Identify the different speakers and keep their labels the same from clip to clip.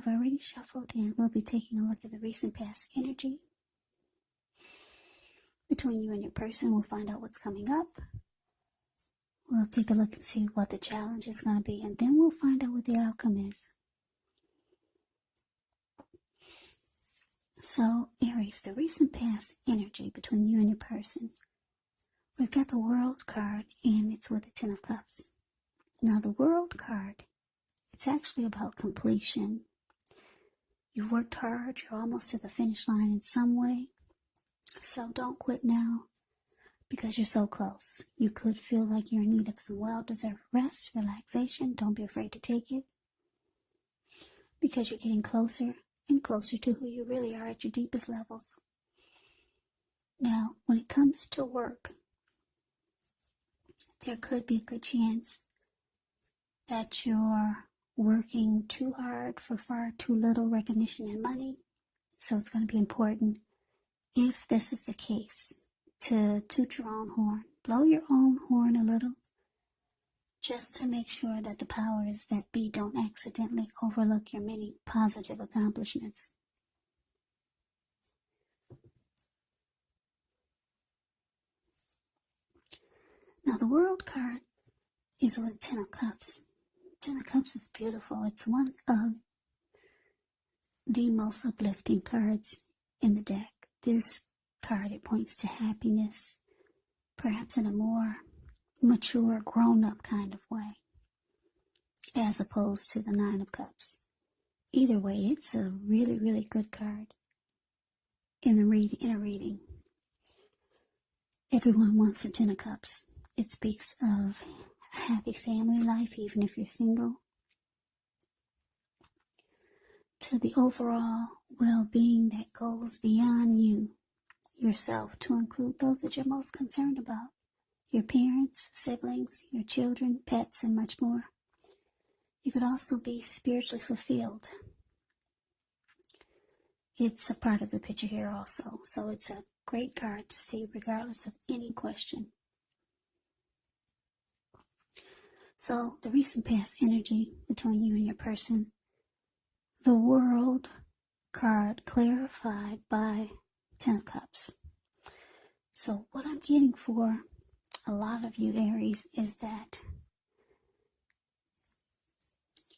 Speaker 1: I've already shuffled, and we'll be taking a look at the recent past energy between you and your person. We'll find out what's coming up. We'll take a look and see what the challenge is going to be, and then we'll find out what the outcome is. So, Aries, the recent past energy between you and your person. We've got the World card, and it's with the Ten of Cups. Now, the World card, it's actually about completion. You've worked hard, you're almost to the finish line in some way. So don't quit now, because you're so close. You could feel like you're in need of some well-deserved rest, relaxation. Don't be afraid to take it, because you're getting closer and closer to who you really are at your deepest levels. Now, when it comes to work, there could be a good chance that you're working too hard for far too little recognition and money. So it's going to be important, if this is the case, to toot your own horn, blow your own horn a little, just to make sure that the powers that be don't accidentally overlook your many positive accomplishments. Now, the World card is with Ten of Cups. Ten of Cups is beautiful. It's one of the most uplifting cards in the deck. This card, it points to happiness, perhaps in a more mature, grown-up kind of way, as opposed to the Nine of Cups. Either way, it's a really, really good card in a reading. Everyone wants the Ten of Cups. It speaks of a happy family life, even if you're single, to the overall well-being that goes beyond yourself, to include those that you're most concerned about, your parents, siblings, your children, pets, and much more. You could also be spiritually fulfilled. It's a part of the picture here also, so it's a great card to see regardless of any question. So, the recent past energy between you and your person. The World card clarified by Ten of Cups. So, what I'm getting for a lot of you, Aries, is that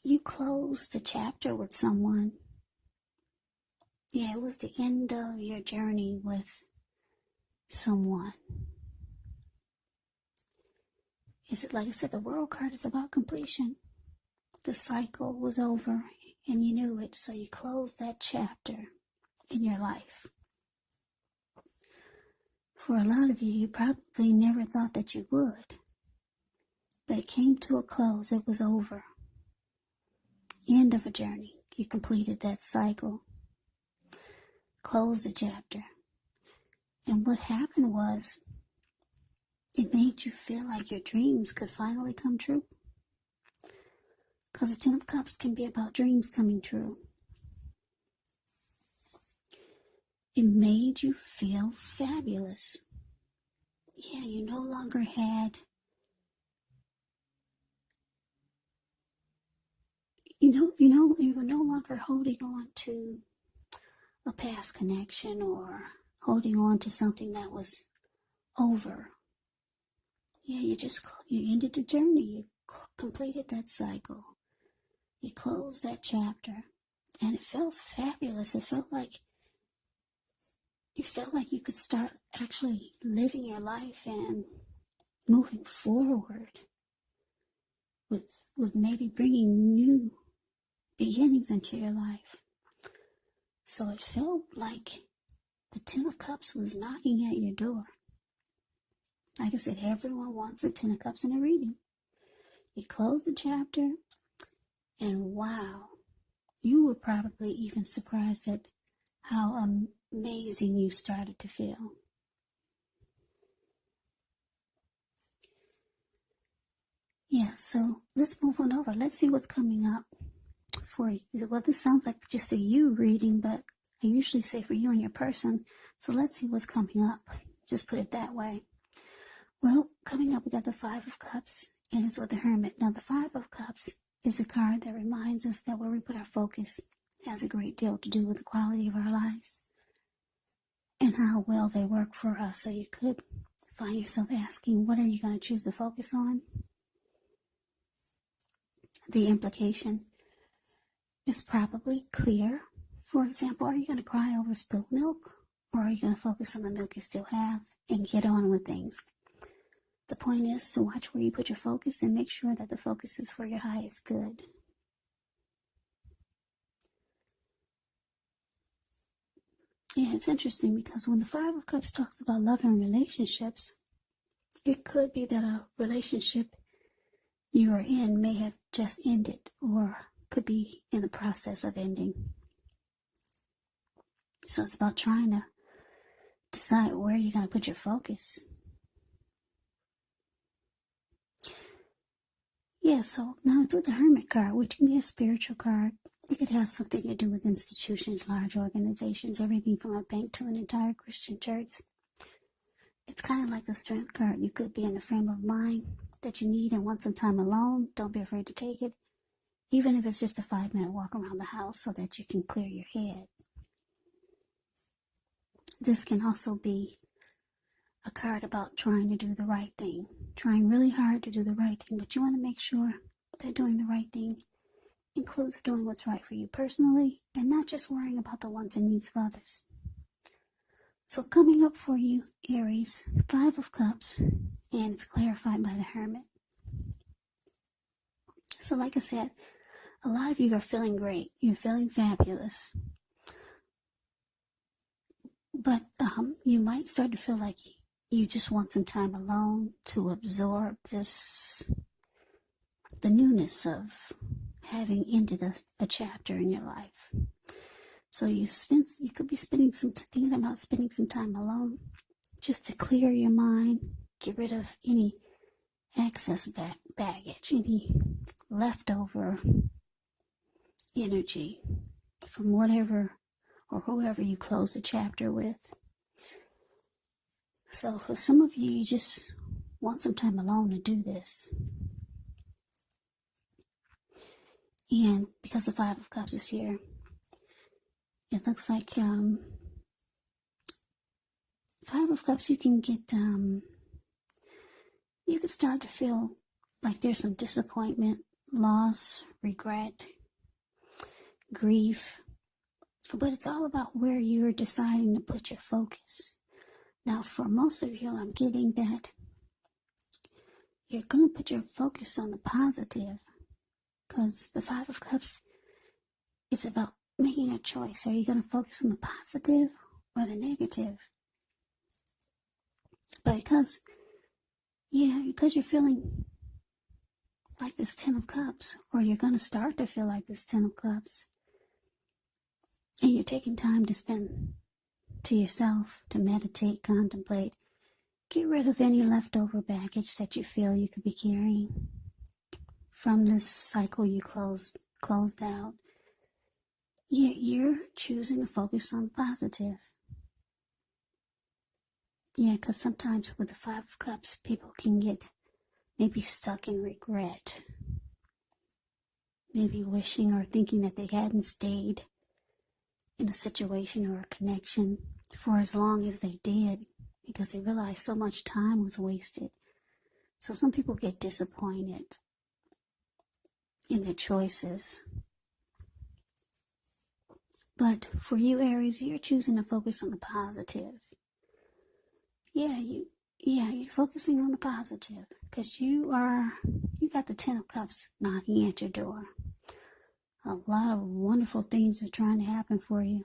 Speaker 1: you closed a chapter with someone. Yeah, it was the end of your journey with someone. Is it, like I said, the World card is about completion. The cycle was over, and you knew it, so you closed that chapter in your life. For a lot of you, you probably never thought that you would, but it came to a close. It was over. End of a journey. You completed that cycle, closed the chapter, and what happened was, it made you feel like your dreams could finally come true. Because the Ten of Cups can be about dreams coming true. It made you feel fabulous. Yeah, you no longer had, you were no longer holding on to a past connection or holding on to something that was over. Yeah, you ended the journey. You completed that cycle. You closed that chapter, and it felt fabulous. It felt like you could start actually living your life and moving forward with maybe bringing new beginnings into your life. So it felt like the Ten of Cups was knocking at your door. Like I said, everyone wants the Ten of Cups in a reading. You close the chapter, and wow, you were probably even surprised at how amazing you started to feel. Yeah, so let's move on over. Let's see what's coming up for you. Well, this sounds like just a you reading, but I usually say for you and your person. So let's see what's coming up. Just put it that way. Well, coming up, we got the Five of Cups, and it's with the Hermit. Now, the Five of Cups is a card that reminds us that where we put our focus has a great deal to do with the quality of our lives and how well they work for us. So you could find yourself asking, what are you going to choose to focus on? The implication is probably clear. For example, are you going to cry over spilled milk, or are you going to focus on the milk you still have and get on with things? The point is to watch where you put your focus and make sure that the focus is for your highest good. Yeah, it's interesting because when the Five of Cups talks about love and relationships, it could be that a relationship you are in may have just ended or could be in the process of ending. So it's about trying to decide where you're going to put your focus. Yeah, so now it's with the Hermit card, which can be a spiritual card. It could have something to do with institutions, large organizations, everything from a bank to an entire Christian church. It's kind of like the Strength card. You could be in the frame of mind that you need and want some time alone. Don't be afraid to take it, even if it's just a 5-minute walk around the house so that you can clear your head. This can also be a card about trying to do the right thing, trying really hard to do the right thing, but you want to make sure that doing the right thing includes doing what's right for you personally and not just worrying about the wants and needs of others. So coming up for you, Aries, 5 of Cups, and it's clarified by the Hermit. So like I said, a lot of you are feeling great. You're feeling fabulous. But you might start to feel like you just want some time alone to absorb the newness of having ended a chapter in your life. So you could be thinking about spending some time alone just to clear your mind, get rid of any excess baggage, any leftover energy from whatever or whoever you close the chapter with. So for some of you, you just want some time alone to do this. And because the 5 of Cups is here, it looks like 5 of Cups, you can get, you can start to feel like there's some disappointment, loss, regret, grief. But it's all about where you're deciding to put your focus. Now, for most of you, I'm getting that you're going to put your focus on the positive, because the 5 of Cups is about making a choice. Are you going to focus on the positive or the negative? But because you're feeling like this 10 of Cups, or you're going to start to feel like this 10 of Cups, and you're taking time to spend to yourself, to meditate, contemplate, get rid of any leftover baggage that you feel you could be carrying from this cycle you closed out. You're choosing to focus on the positive. Yeah, because sometimes with the 5 of Cups, people can get maybe stuck in regret, maybe wishing or thinking that they hadn't stayed in a situation or a connection for as long as they did, because they realized so much time was wasted. So some people get disappointed in their choices. But for you, Aries, you're choosing to focus on the positive. You're focusing on the positive because you got the 10 of Cups knocking at your door. A lot of wonderful things are trying to happen for you.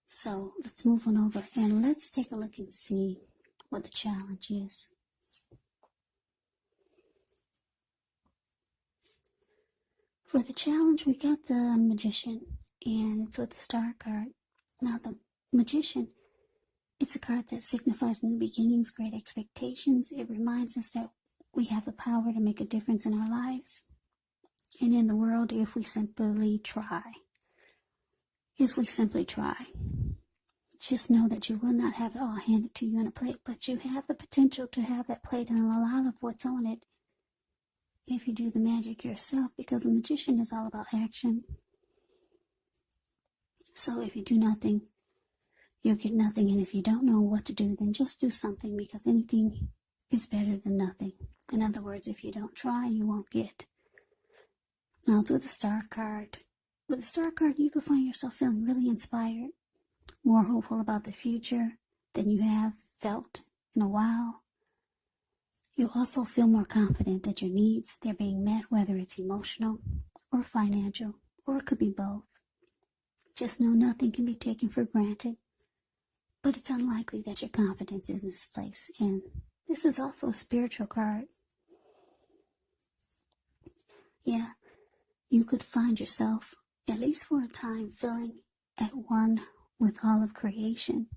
Speaker 1: So let's move on over and let's take a look and see what the challenge is. For the challenge, we got the Magician, and it's with the Star card. Now, the Magician, it's a card that signifies new beginnings, great expectations. It reminds us that we have the power to make a difference in our lives and in the world if we simply try. If we simply try. Just know that you will not have it all handed to you on a plate, but you have the potential to have that plate, and a lot of what's on it if you do the magic yourself, because a magician is all about action. So if you do nothing, you'll get nothing. And if you don't know what to do, then just do something, because anything is better than nothing. In other words, if you don't try, you won't get. Now, with the star card. With the star card, you could find yourself feeling really inspired, more hopeful about the future than you have felt in a while. You'll also feel more confident that your needs, they're being met, whether it's emotional or financial, or it could be both. Just know nothing can be taken for granted, but it's unlikely that your confidence is misplaced. And this is also a spiritual card. Yeah, you could find yourself, at least for a time, feeling at one with all of creation.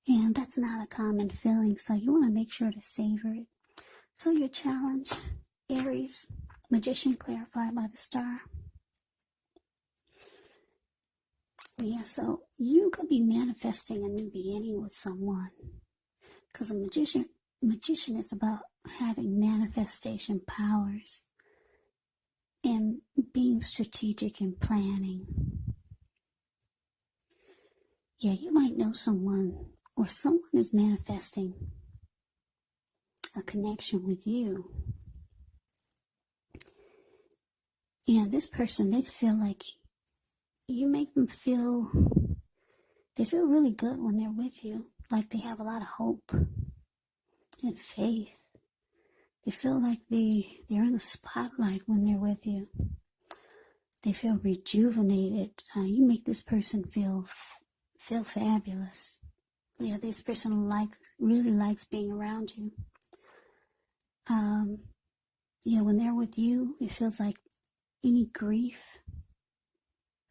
Speaker 1: And that's not a common feeling, so you want to make sure to savor it. So your challenge, Aries, magician clarified by the star. Yeah, so you could be manifesting a new beginning with someone, because a magician is about having manifestation powers and being strategic and planning. Yeah, you might know someone, or someone is manifesting a connection with you. And this person, they feel like you make them feel, they feel really good when they're with you. Like they have a lot of hope and faith. They feel like they're in the spotlight when they're with you. They feel rejuvenated. You make this person feel fabulous. Yeah, this person really likes being around you. Yeah, when they're with you, it feels like any grief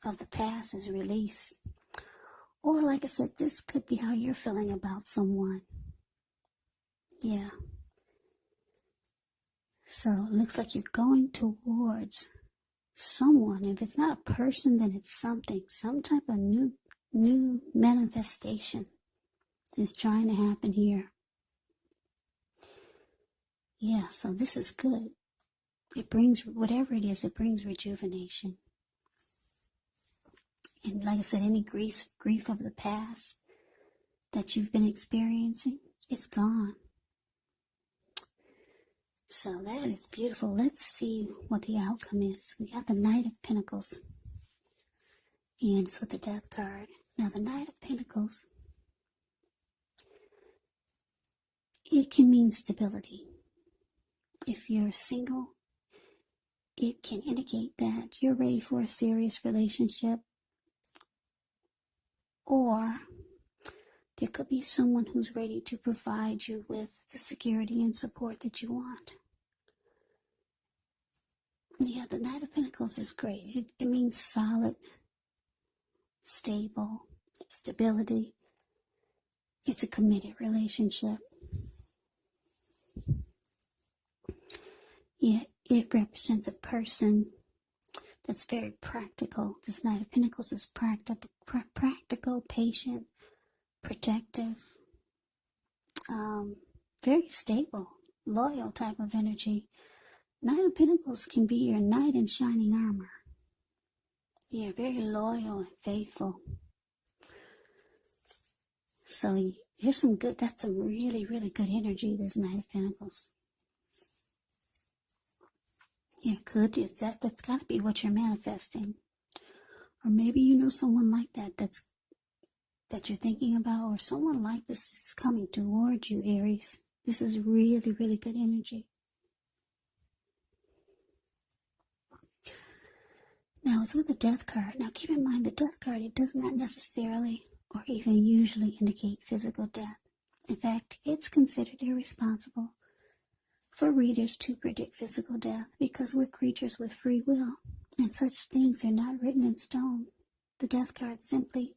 Speaker 1: of the past is released. Or like I said, this could be how you're feeling about someone. Yeah. So it looks like you're going towards someone. If it's not a person, then it's something. Some type of new manifestation is trying to happen here. Yeah, so this is good. It brings, whatever it is, it brings rejuvenation. And like I said, any grief of the past that you've been experiencing, it's gone. So that is beautiful. Let's see what the outcome is. We got the Knight of Pentacles. And it's with the Death card. Now the Knight of Pentacles, it can mean stability. If you're single, it can indicate that you're ready for a serious relationship. Or there could be someone who's ready to provide you with the security and support that you want. Yeah, the Knight of Pentacles is great. It means solid, stable, stability. It's a committed relationship. Yeah, it represents a person that's very practical. This Knight of Pentacles is practical, patient, protective, very stable, loyal type of energy. Knight of Pentacles can be your knight in shining armor. Yeah, very loyal and faithful. So here's some good, that's some really, really good energy, this Knight of Pentacles. Yeah, good is that's got to be what you're manifesting. Or maybe you know someone like that you're thinking about, or someone like this is coming towards you, Aries. This is really, really good energy. Now it's with the Death card. Now keep in mind the Death card, it does not necessarily or even usually indicate physical death. In fact, it's considered irresponsible for readers to predict physical death because we're creatures with free will, and such things are not written in stone. The Death card simply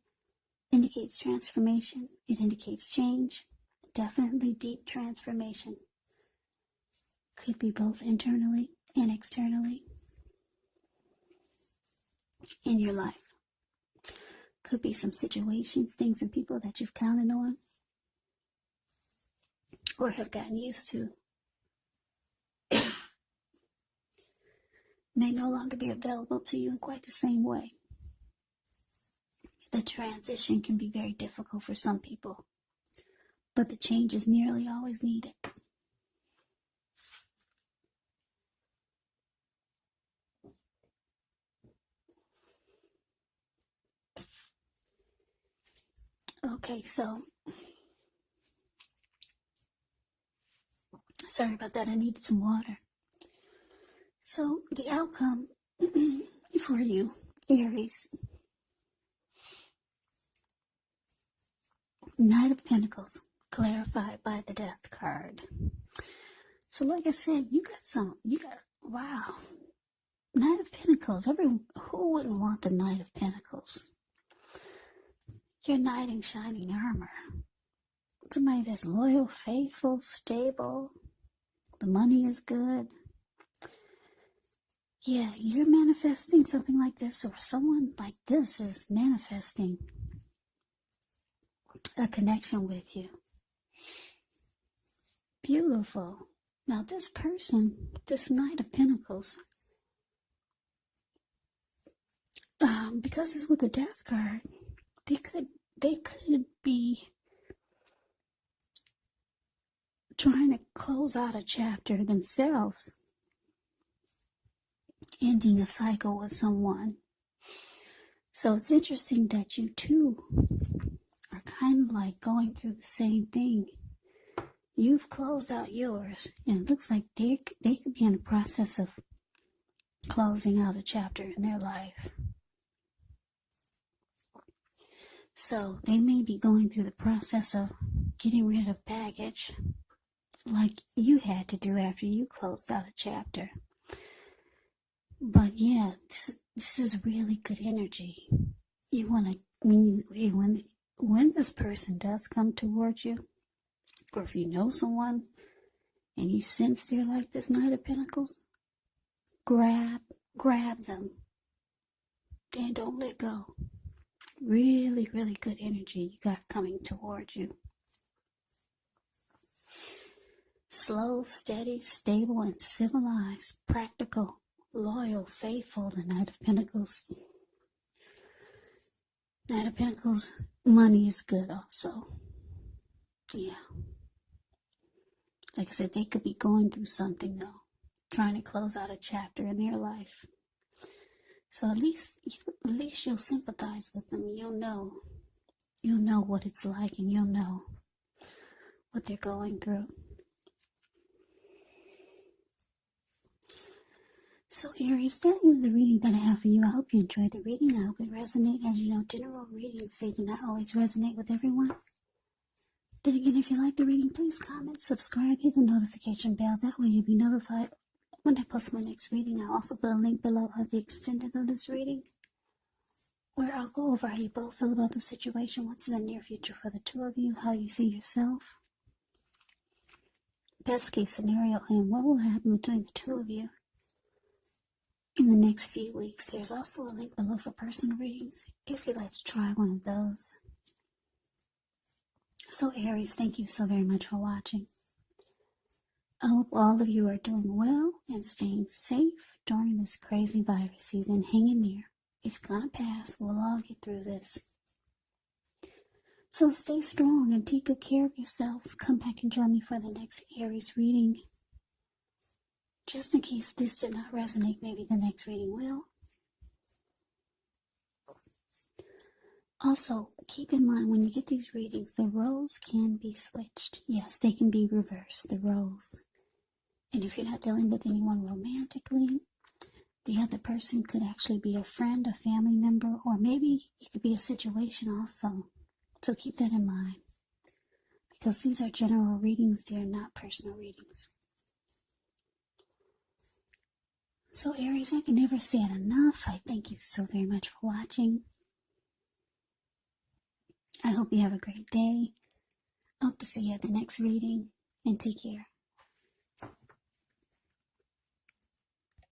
Speaker 1: indicates transformation. It indicates change, definitely deep transformation. Could be both internally and externally in your life. Could be some situations, things and people that you've counted on or have gotten used to. may no longer be available to you in quite the same way. The transition can be very difficult for some people, but the change is nearly always needed. Okay, so sorry about that. I needed some water. So the outcome for you, Aries, Knight of Pentacles, clarified by the Death card. So like I said, wow, Knight of Pentacles. Who wouldn't want the Knight of Pentacles? Your knight in shining armor. Somebody that's loyal, faithful, stable. The money is good. Yeah, you're manifesting something like this, or someone like this is manifesting a connection with you. Beautiful. Now this person, this Knight of Pentacles, because it's with the Death card, they could be trying to close out a chapter themselves, ending a cycle with someone. So it's interesting that you two are kind of like going through the same thing. You've closed out yours, and it looks like they could be in the process of closing out a chapter in their life. So they may be going through the process of getting rid of baggage like you had to do after you closed out a chapter. But yeah, this is really good energy. You want to, when this person does come towards you, or if you know someone and you sense they're like this Knight of Pentacles, grab them and don't let go. Really, really good energy you got coming towards you. Slow, steady, stable, and civilized, practical, loyal, faithful, the Knight of Pentacles. Knight of Pentacles, money is good also. Yeah. Like I said, they could be going through something though, trying to close out a chapter in their life. So at least you'll sympathize with them. You'll know what it's like, and you'll know what they're going through. So Aries, that is the reading that I have for you. I hope you enjoyed the reading. I hope it resonated. As you know, general readings, they do not always resonate with everyone. Then again, if you like the reading, please comment, subscribe, hit the notification bell. That way you'll be notified when I post my next reading. I'll also put a link below of the extended of this reading, where I'll go over how you both feel about the situation, what's in the near future for the two of you, how you see yourself, best case scenario, and what will happen between the two of you in the next few weeks. There's also a link below for personal readings if you'd like to try one of those. So Aries, thank you so very much for watching. I hope all of you are doing well and staying safe during this crazy virus season. Hang in there. It's gonna pass. We'll all get through this. So stay strong and take good care of yourselves. Come back and join me for the next Aries reading. Just in case this did not resonate, maybe the next reading will. Also, keep in mind when you get these readings, the roles can be switched. Yes, they can be reversed, the roles. And if you're not dealing with anyone romantically, the other person could actually be a friend, a family member, or maybe it could be a situation also. So keep that in mind. Because these are general readings, they are not personal readings. So Aries, I can never say it enough. I thank you so very much for watching. I hope you have a great day. Hope to see you at the next reading, and take care.